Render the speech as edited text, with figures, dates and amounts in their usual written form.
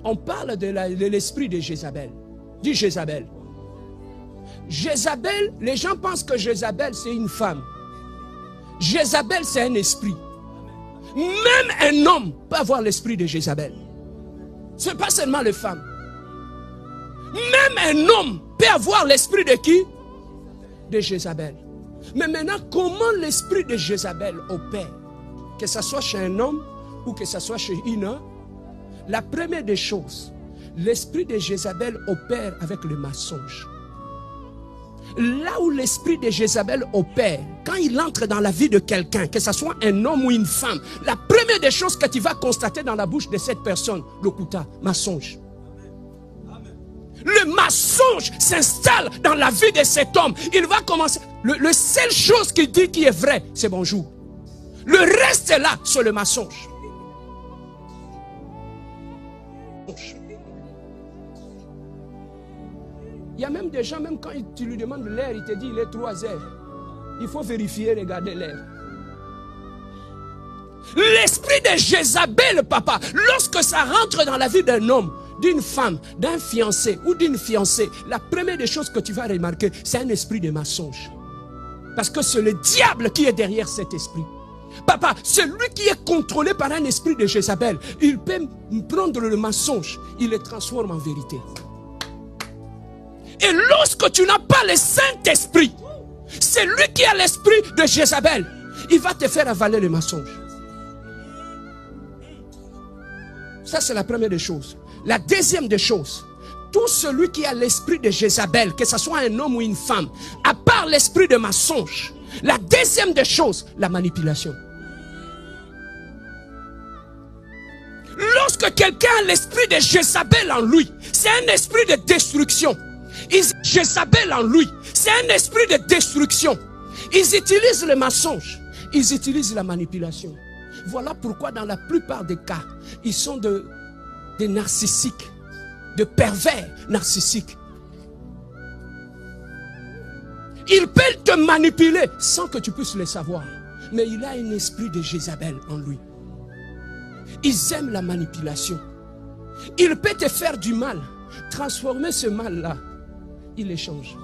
On parle de l'esprit de Jézabel. Dis Jézabel. Jézabel, les gens pensent que Jézabel c'est une femme. Jézabel c'est un esprit. Même un homme peut avoir l'esprit de Jézabel. Ce n'est pas seulement les femmes. Même un homme peut avoir l'esprit de qui? De Jézabel. Mais maintenant, comment l'esprit de Jézabel opère? Que ce soit chez un homme ou que ce soit chez une femme. La première des choses, l'esprit de Jézabel opère avec le mensonge. Là où l'esprit de Jézabel opère, quand il entre dans la vie de quelqu'un, que ce soit un homme ou une femme, la première des choses que tu vas constater dans la bouche de cette personne, le kuta, mensonge. Le mensonge s'installe dans la vie de cet homme. Il va commencer. Le seule chose qu'il dit qui est vrai, c'est bonjour. Le reste est là, c'est le mensonge. Il y a même des gens, même quand tu lui demandes l'air, il te dit il est 3 heures. Il faut vérifier, regarder l'air. L'esprit de Jézabel, papa, lorsque ça rentre dans la vie d'un homme, d'une femme, d'un fiancé ou d'une fiancée, la première des choses que tu vas remarquer, c'est un esprit de mensonge. Parce que c'est le diable qui est derrière cet esprit. Papa, celui qui est contrôlé par un esprit de Jézabel, il peut prendre le mensonge, il le transforme en vérité. Et lorsque tu n'as pas le Saint-Esprit, c'est lui qui a l'esprit de Jézabel, il va te faire avaler le mensonge. Ça, c'est la première des choses. La deuxième des choses, tout celui qui a l'esprit de Jézabel, que ce soit un homme ou une femme, à part l'esprit de mensonge, la deuxième des choses, la manipulation. Lorsque quelqu'un a l'esprit de Jézabel en lui, c'est un esprit de destruction. Jézabel en lui, c'est un esprit de destruction. Ils utilisent le mensonge, ils utilisent la manipulation. Voilà pourquoi dans la plupart des cas, ils sont des narcissiques, de pervers narcissiques. Il peut te manipuler sans que tu puisses le savoir. Mais il a un esprit de Jézabel en lui. Ils aiment la manipulation. Il peut te faire du mal. Transformer ce mal-là, il échange.